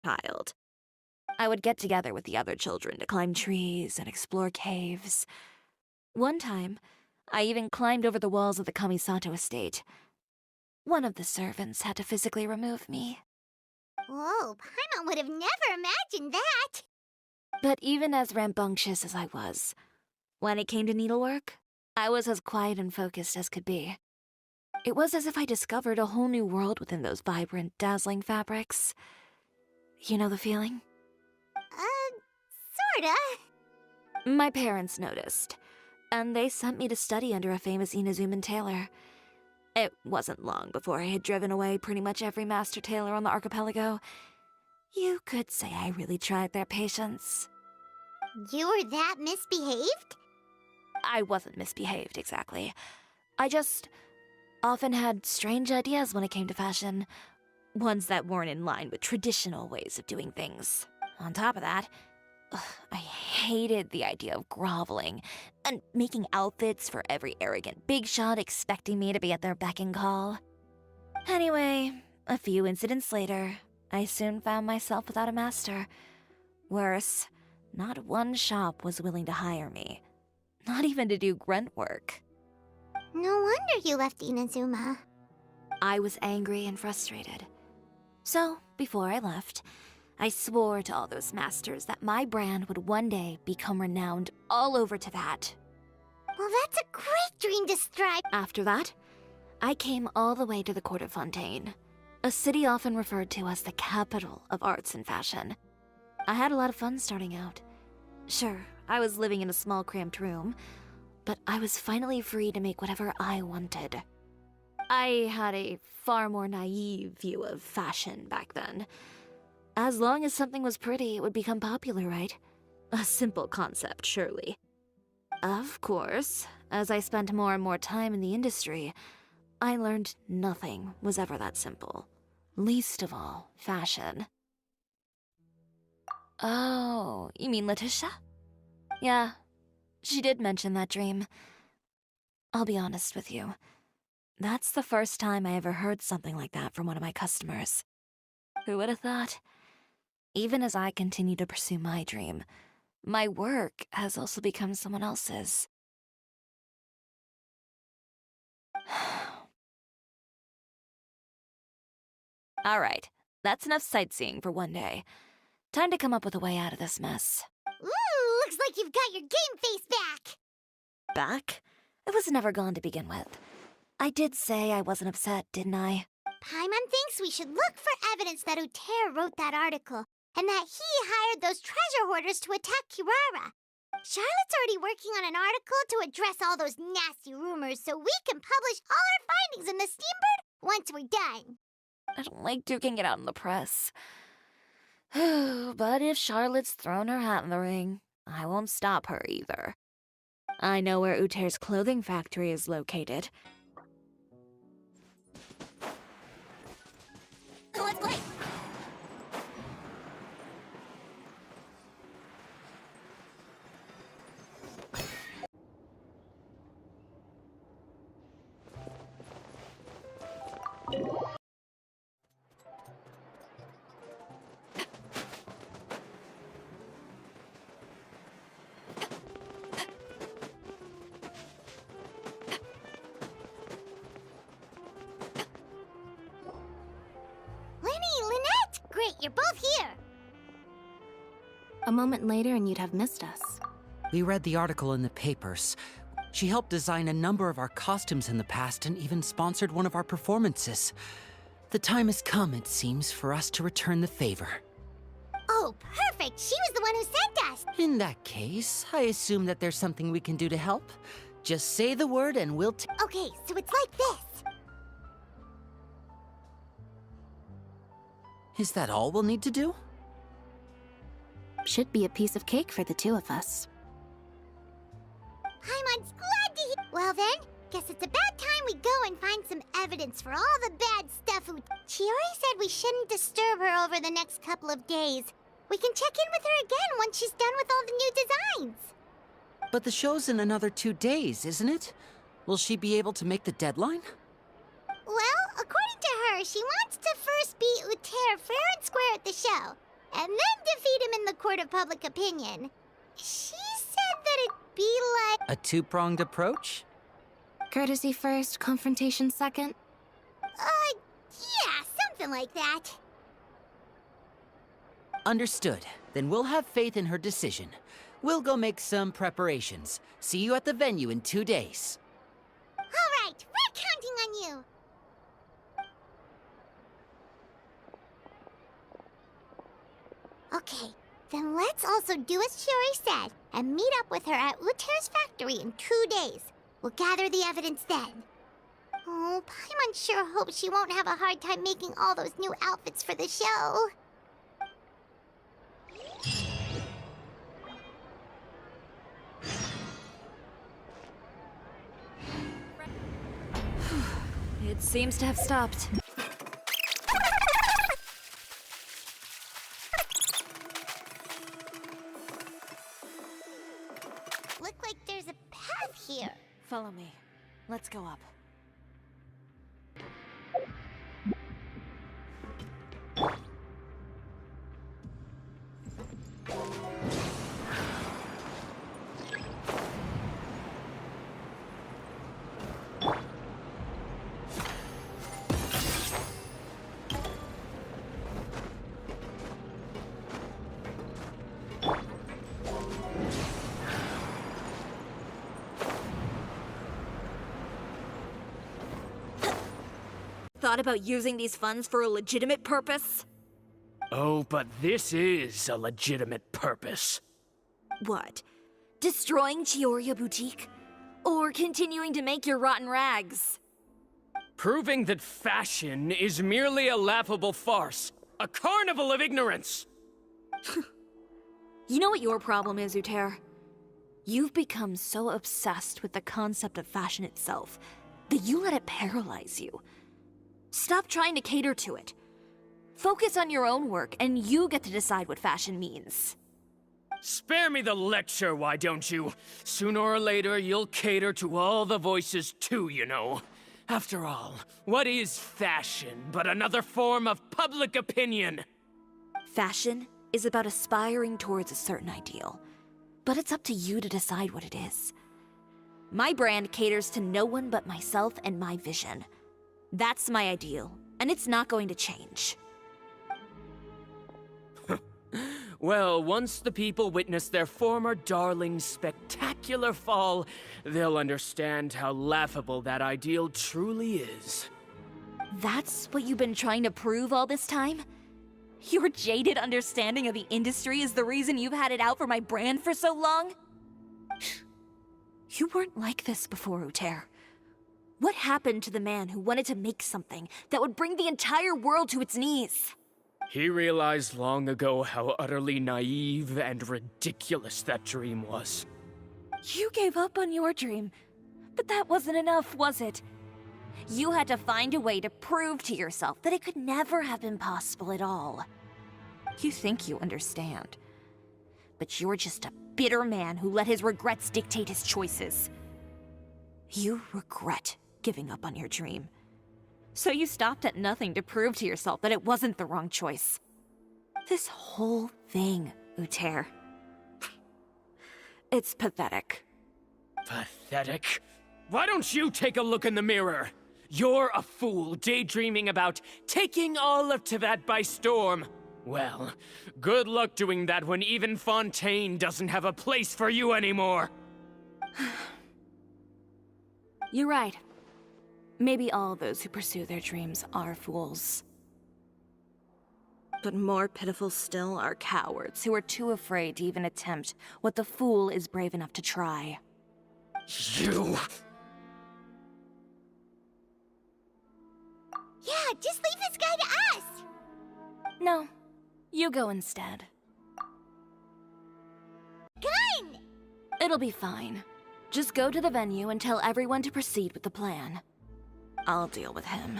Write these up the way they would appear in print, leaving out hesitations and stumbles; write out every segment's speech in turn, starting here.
child. I would get together with the other children to climb trees and explore caves. One time, I even climbed over the walls of the Kamisato estate. One of the servants had to physically remove me. Whoa, Paimon would have never imagined that! But even as rambunctious as I was, when it came to needlework, I was as quiet and focused as could be. It was as if I discovered a whole new world within those vibrant, dazzling fabrics. You know the feeling? Sorta. My parents noticed, and they sent me to study under a famous Inazuman tailor. It wasn't long before I had driven away pretty much every master tailor on the archipelago. You could say I really tried their patience. You were that misbehaved? I wasn't misbehaved, exactly. I just often had strange ideas when it came to fashion. Ones that weren't in line with traditional ways of doing things. On top of that, I hated the idea of groveling and making outfits for every arrogant big shot expecting me to be at their beck and call. Anyway, a few incidents later, I soon found myself without a master. Worse, not one shop was willing to hire me. Not even to do grunt work. No wonder you left Inazuma. I was angry and frustrated. So, before I left, I swore to all those masters that my brand would one day become renowned all over Teyvat. Well, that's a great dream to strive. After that, I came all the way to the court of Fontaine, a city often referred to as the capital of arts and fashion. I had a lot of fun starting out. Sure, I was living in a small cramped room, but I was finally free to make whatever I wanted. I had a far more naive view of fashion back then. As long as something was pretty, it would become popular, right? A simple concept, surely. Of course, as I spent more and more time in the industry, I learned nothing was ever that simple. Least of all, fashion. Oh, you mean Letitia? Yeah, she did mention that dream. I'll be honest with you. That's the first time I ever heard something like that from one of my customers. Who would have thought? Even as I continue to pursue my dream, my work has also become someone else's. Alright, that's enough sightseeing for one day. Time to come up with a way out of this mess. Ooh, looks like you've got your game face back! Back? It was never gone to begin with. I did say I wasn't upset, didn't I? Paimon thinks we should look for evidence that Uter wrote that article, and that he hired those treasure hoarders to attack Kirara. Charlotte's already working on an article to address all those nasty rumors so we can publish all our findings in the Steambird once we're done. I don't like duking it out in the press. But if Charlotte's thrown her hat in the ring, I won't stop her either. I know where Uter's clothing factory is located. Let's play! Great, you're both here! A moment later and you'd have missed us. We read the article in the papers. She helped design a number of our costumes in the past and even sponsored one of our performances. The time has come, it seems, for us to return the favor. Oh, perfect! She was the one who sent us! In that case, I assume that there's something we can do to help. Just say the word and we'll Okay, so it's like this. Is that all we'll need to do? Should be a piece of cake for the two of us. Paimon's glad to hear. Well then, guess it's about time we go and find some evidence for all the bad stuff Chiori said we shouldn't disturb her over the next couple of days. We can check in with her again once she's done with all the new designs. But the show's in another 2 days, isn't it? Will she be able to make the deadline? Well, according to her, she wants to first beat Uter fair and square at the show. and then defeat him in the court of public opinion. She said that it'd be like... A two-pronged approach? Courtesy first, confrontation second? Yeah, something like that. Understood. Then we'll have faith in her decision. We'll go make some preparations. See you at the venue in 2 days. All right, we're counting on you. Okay, then let's also do as Shiori said and meet up with her at Uter's factory in 2 days. We'll gather the evidence then. Oh, Paimon sure hopes she won't have a hard time making all those new outfits for the show. It seems to have stopped. Look like there's a path here. Follow me. Let's go up. Thought about using these funds for a legitimate purpose? Oh, but this is a legitimate purpose. What? Destroying Cisoria Boutique? Or continuing to make your rotten rags? Proving that fashion is merely a laughable farce. A carnival of ignorance! You know what your problem is, Uter? You've become so obsessed with the concept of fashion itself that you let it paralyze you. Stop trying to cater to it. Focus on your own work, and you get to decide what fashion means. Spare me the lecture, why don't you? Sooner or later, you'll cater to all the voices too, you know. After all, what is fashion but another form of public opinion? Fashion is about aspiring towards a certain ideal, but it's up to you to decide what it is. My brand caters to no one but myself and my vision. That's my ideal, and it's not going to change. Well, once the people witness their former darling's spectacular fall, they'll understand how laughable that ideal truly is. That's what you've been trying to prove all this time? Your jaded understanding of the industry is the reason you've had it out for my brand for so long? You weren't like this before, Uter. What happened to the man who wanted to make something that would bring the entire world to its knees? He realized long ago how utterly naive and ridiculous that dream was. You gave up on your dream, but that wasn't enough, was it? You had to find a way to prove to yourself that it could never have been possible at all. You think you understand, but you're just a bitter man who let his regrets dictate his choices. You regret giving up on your dream. So you stopped at nothing to prove to yourself that it wasn't the wrong choice. This whole thing, Uter. It's pathetic. Pathetic? Why don't you take a look in the mirror? You're a fool daydreaming about taking all of Teyvat by storm. Well, good luck doing that when even Fontaine doesn't have a place for you anymore. You're right. Maybe all those who pursue their dreams are fools. But more pitiful still are cowards who are too afraid to even attempt what the fool is brave enough to try. You... Yeah, just leave this guy to us! No, you go instead. Gun! It'll be fine. Just go to the venue and tell everyone to proceed with the plan. I'll deal with him.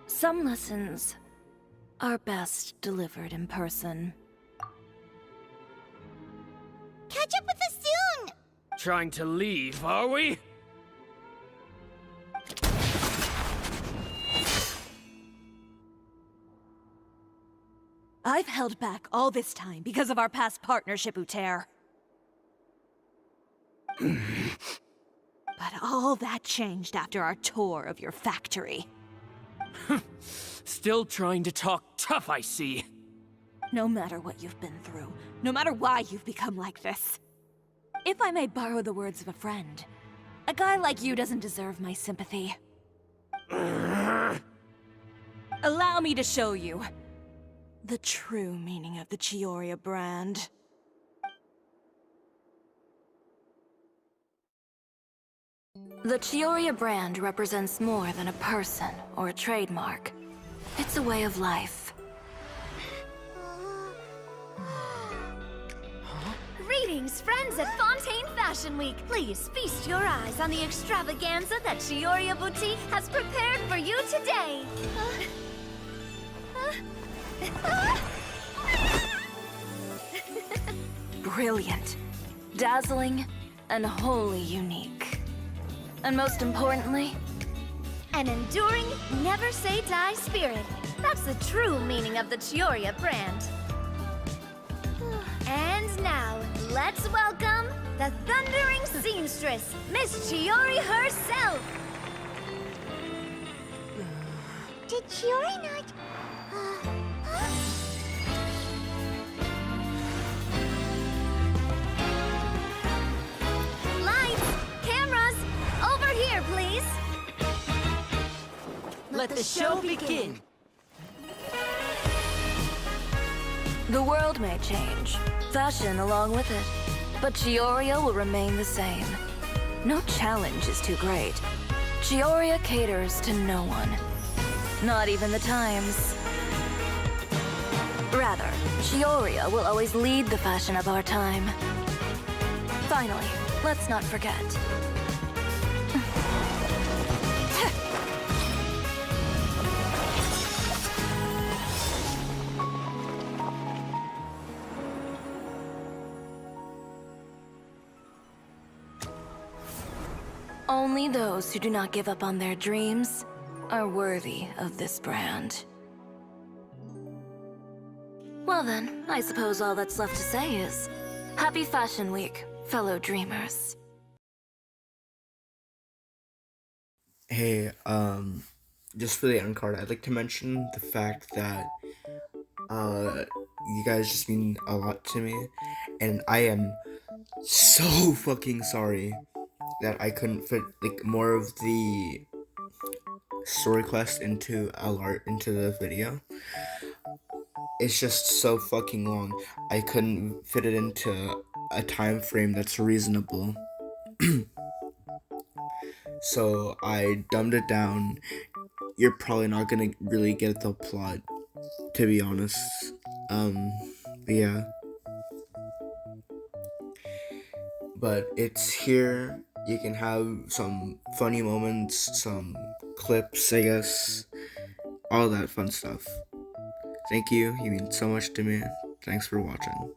Some lessons are best delivered in person. Catch up with us soon! Trying to leave, are we? I've held back all this time because of our past partnership, Uter. But all that changed after our tour of your factory. Still trying to talk tough, I see. No matter what you've been through, no matter why you've become like this. If I may borrow the words of a friend, a guy like you doesn't deserve my sympathy. Allow me to show you the true meaning of the Cisoria brand. The Cisoria brand represents more than a person or a trademark. It's a way of life. Greetings, friends at Fontaine Fashion Week. Please feast your eyes on the extravaganza that Cisoria Boutique has prepared for you today. Brilliant, dazzling, and wholly unique. And most importantly, An enduring, never-say-die spirit. That's the true meaning of the Cisoria brand. And now, let's welcome the thundering seamstress, Miss Chiori herself! Did Chiori not... Lights! Cameras! Over here, please! Let the show begin. the world may change, fashion along with it, but Cisoria will remain the same. No challenge is too great. Cisoria caters to no one. Not even the times. Rather, Cisoria will always lead the fashion of our time. Finally, let's not forget. Only those who do not give up on their dreams are worthy of this brand. Well then, I suppose all that's left to say is, Happy Fashion Week, fellow dreamers. Hey, just for the end card, I'd like to mention the fact that, you guys just mean a lot to me, and I am so fucking sorry that I couldn't fit, like, more of the story quest into the video. It's just so fucking long. I couldn't fit it into a time frame that's reasonable. So I dumbed it down. You're probably not gonna really get the plot, to be honest. But yeah. But it's here. You can have some funny moments, some clips, I guess. All that fun stuff. Thank you. You mean so much to me. Thanks for watching.